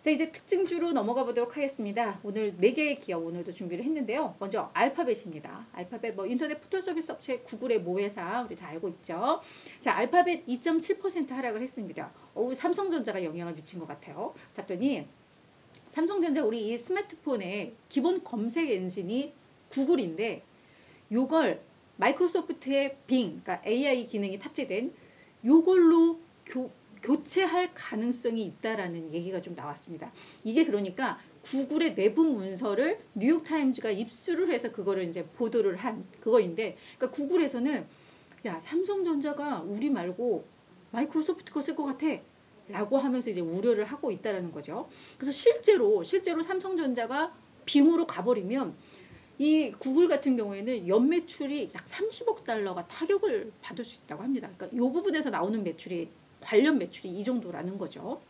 자, 이제 특징주로 넘어가 보도록 하겠습니다. 오늘 4개의 기업 오늘도 준비를 했는데요. 먼저 알파벳입니다. 알파벳 뭐 인터넷 포털 서비스 업체 구글의 모회사 우리 다 알고 있죠. 자, 알파벳 2.7% 하락을 했습니다. 삼성전자가 영향을 미친 것 같아요. 봤더니 삼성전자 우리 이 스마트폰의 기본 검색 엔진이 구글인데 요걸 마이크로소프트의 빙, 그러니까 AI 기능이 탑재된 요걸로 교체할 가능성이 있다라는 얘기가 좀 나왔습니다. 이게 그러니까 구글의 내부 문서를 뉴욕타임즈가 입수를 해서 그거를 이제 보도를 한 그거인데, 그러니까 구글에서는 야, 삼성전자가 우리 말고 마이크로소프트 거 쓸 것 같아 라고 하면서 이제 우려를 하고 있다라는 거죠. 그래서 실제로 삼성전자가 빙으로 가버리면 이 구글 같은 경우에는 연매출이 약 30억 달러가 타격을 받을 수 있다고 합니다. 그러니까 이 부분에서 나오는 매출이 관련 매출이 이 정도라는 거죠.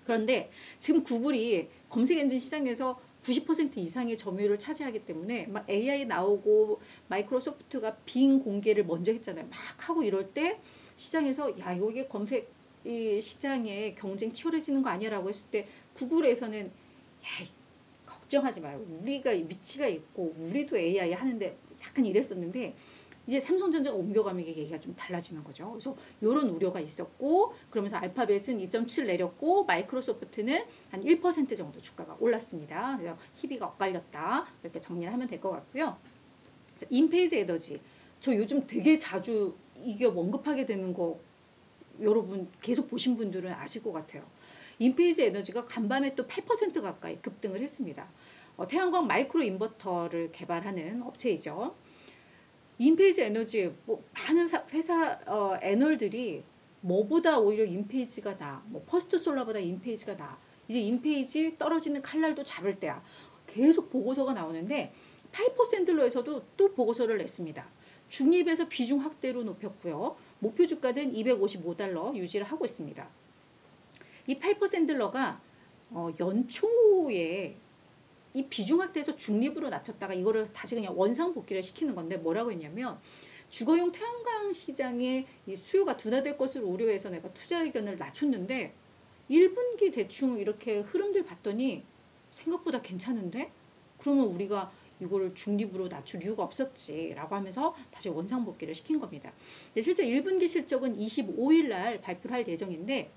그런데 지금 구글이 검색 엔진 시장에서 90% 이상의 점유율을 차지하기 때문에 막 AI 나오고 마이크로소프트가 빙 공개를 먼저 했잖아요. 막 하고 이럴 때 시장에서 야, 이게 검색 이 시장에 경쟁 치열해지는 거 아니야라고 했을 때 구글에서는 야, 걱정하지 말고 우리가 위치가 있고 우리도 AI 하는데 약간 이랬었는데 이제 삼성전자가 옮겨가면 이게 얘기가 좀 달라지는 거죠. 그래서 이런 우려가 있었고, 그러면서 알파벳은 2.7 내렸고 마이크로소프트는 한 1% 정도 주가가 올랐습니다. 그래서 희비가 엇갈렸다 이렇게 정리를 하면 될 것 같고요. 자, 인페이지 에너지, 저 요즘 되게 자주 이게 언급하게 되는 거 여러분 계속 보신 분들은 아실 것 같아요. 인페이지 에너지가 간밤에 또 8% 가까이 급등을 했습니다. 태양광 마이크로 인버터를 개발하는 업체이죠. 인페이지 에너지 뭐 많은 회사 애널들이 뭐보다 오히려 인페이지가 나, 뭐 퍼스트 솔라보다 인페이지가 나, 이제 인페이지 떨어지는 칼날도 잡을 때야. 계속 보고서가 나오는데 파이퍼 샌들러에서도 또 보고서를 냈습니다. 중립에서 비중 확대로 높였고요. 목표 주가는 255달러 유지를 하고 있습니다. 이 파이퍼 샌들러가 연초에 이 비중 확대에서 중립으로 낮췄다가 이거를 다시 그냥 원상 복귀를 시키는 건데 뭐라고 했냐면 주거용 태양광 시장의 이 수요가 둔화될 것을 우려해서 내가 투자 의견을 낮췄는데 1분기 대충 이렇게 흐름들 봤더니 생각보다 괜찮은데 그러면 우리가 이거를 중립으로 낮출 이유가 없었지라고 하면서 다시 원상 복귀를 시킨 겁니다. 실제 1분기 실적은 25일 날 발표를 할 예정인데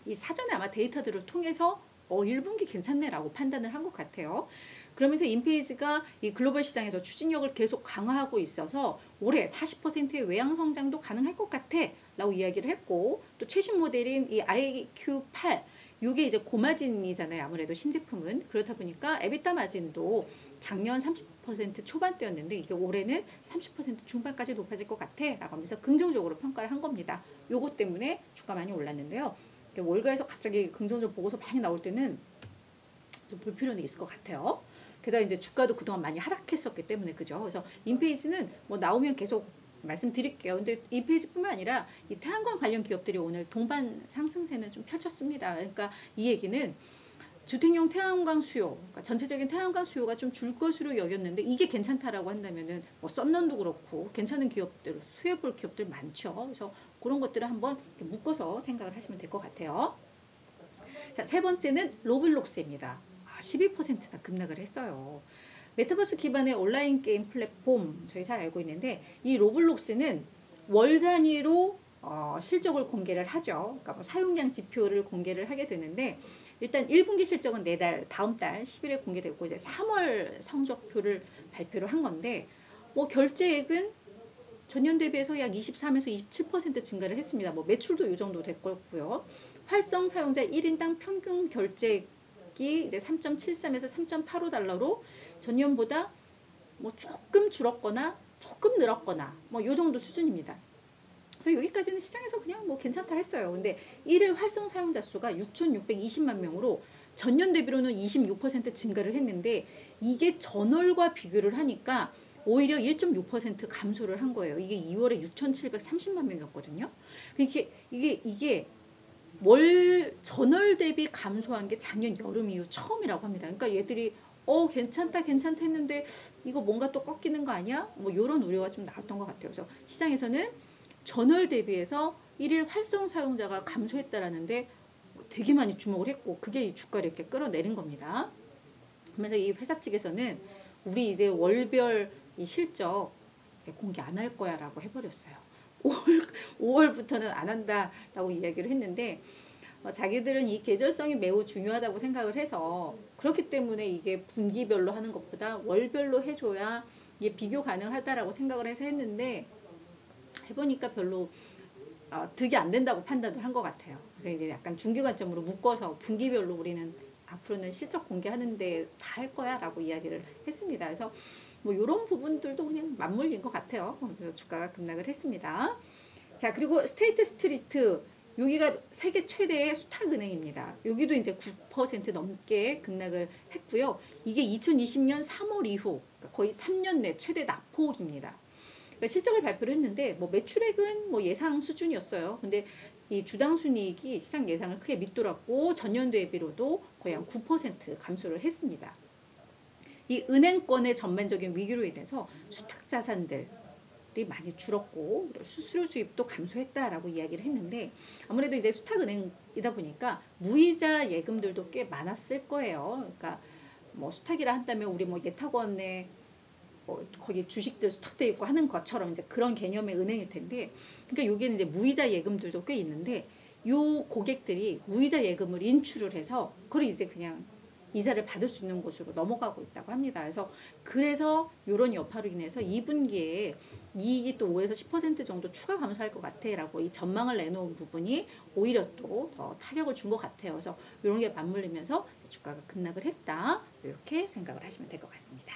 이 사전에 아마 데이터들을 통해서 1분기 괜찮네라고 판단을 한 것 같아요. 그러면서 인페이지가 이 글로벌 시장에서 추진력을 계속 강화하고 있어서 올해 40%의 외양 성장도 가능할 것 같아 라고 이야기를 했고, 또 최신 모델인 이 IQ8 이게 이제 고마진이잖아요. 아무래도 신제품은. 그렇다 보니까 에비타 마진도 작년 30% 초반대였는데 이게 올해는 30% 중반까지 높아질 것 같아 라고 하면서 긍정적으로 평가를 한 겁니다. 요것 때문에 주가 많이 올랐는데요. 월가에서 갑자기 긍정적 보고서 많이 나올 때는 좀 볼 필요는 있을 것 같아요. 게다가 이제 주가도 그동안 많이 하락했었기 때문에 그죠. 그래서 인페이지는 뭐 나오면 계속 말씀드릴게요. 근데 인페이지뿐만 아니라 이 태양광 관련 기업들이 오늘 동반 상승세는 좀 펼쳤습니다. 그러니까 이 얘기는 주택용 태양광 수요, 그러니까 전체적인 태양광 수요가 좀 줄 것으로 여겼는데 이게 괜찮다라고 한다면은 뭐 썬런도 그렇고 괜찮은 기업들, 수혜볼 기업들 많죠. 그래서 그런 것들을 한번 묶어서 생각을 하시면 될 것 같아요. 자, 세 번째는 로블록스입니다. 12%나 급락을 했어요. 메타버스 기반의 온라인 게임 플랫폼 저희 잘 알고 있는데 이 로블록스는 월 단위로 실적을 공개를 하죠. 그러니까 뭐 사용량 지표를 공개를 하게 되는데 일단 1분기 실적은 내달 다음 달 10일에 공개되고 이제 3월 성적표를 발표를 한 건데 뭐 결제액은 전년 대비해서 약 23에서 27% 증가를 했습니다. 뭐 매출도 이 정도 됐고요. 활성 사용자 1인당 평균 결제액이 이제 3.73에서 3.85달러로 전년보다 뭐 조금 줄었거나 조금 늘었거나 뭐 이 정도 수준입니다. 그래서 여기까지는 시장에서 그냥 뭐 괜찮다 했어요. 근데 1일 활성 사용자 수가 6,620만 명으로 전년 대비로는 26% 증가를 했는데 이게 전월과 비교를 하니까 오히려 1.6% 감소를 한 거예요. 이게 2월에 6,730만 명이었거든요. 이게 전월 대비 감소한 게 작년 여름 이후 처음이라고 합니다. 그러니까 얘들이 괜찮다 했는데 이거 뭔가 또 꺾이는 거 아니야? 뭐 이런 우려가 좀 나왔던 것 같아요. 그래서 시장에서는 전월 대비해서 1일 활성 사용자가 감소했다라는데 되게 많이 주목을 했고 그게 이 주가를 이렇게 끌어내린 겁니다. 그러면서 이 회사 측에서는 우리 이제 월별 이 실적 이제 공개 안 할 거야라고 해버렸어요. 5월부터는 안 한다라고 이야기를 했는데 자기들은 이 계절성이 매우 중요하다고 생각을 해서 그렇기 때문에 이게 분기별로 하는 것보다 월별로 해줘야 이게 비교 가능하다라고 생각을 해서 했는데 해보니까 별로 득이 안 된다고 판단을 한 것 같아요. 그래서 이제 약간 중기 관점으로 묶어서 분기별로 우리는 앞으로는 실적 공개하는데 다 할 거야라고 이야기를 했습니다. 그래서 뭐 이런 부분들도 그냥 맞물린 것 같아요. 그래서 주가가 급락을 했습니다. 자, 그리고 스테이트 스트리트 여기가 세계 최대의 수탁은행입니다. 여기도 이제 9% 넘게 급락을 했고요. 이게 2020년 3월 이후 거의 3년 내 최대 낙폭입니다. 그러니까 실적을 발표를 했는데 뭐 매출액은 뭐 예상 수준이었어요. 근데 이 주당 순이익이 시장 예상을 크게 밑돌았고 전년 대비로도 거의 한 9% 감소를 했습니다. 이 은행권의 전반적인 위기로 인해서 수탁 자산들이 많이 줄었고 수수료 수입도 감소했다라고 이야기를 했는데 아무래도 이제 수탁은행이다 보니까 무이자 예금들도 꽤 많았을 거예요. 그러니까 뭐 수탁이라 한다면 우리 뭐 예탁원에 거기 주식들 수탁돼 있고 하는 것처럼 이제 그런 개념의 은행일 텐데, 그러니까 여기는 이제 무이자 예금들도 꽤 있는데, 요 고객들이 무이자 예금을 인출을 해서 그걸 이제 그냥 이자를 받을 수 있는 곳으로 넘어가고 있다고 합니다. 그래서 이런 여파로 인해서 2분기에 이익이 또 5에서 10% 정도 추가 감소할 것 같아라고 이 전망을 내놓은 부분이 오히려 또 더 타격을 준 것 같아요. 그래서 이런 게 맞물리면서 주가가 급락을 했다. 이렇게 생각을 하시면 될 것 같습니다.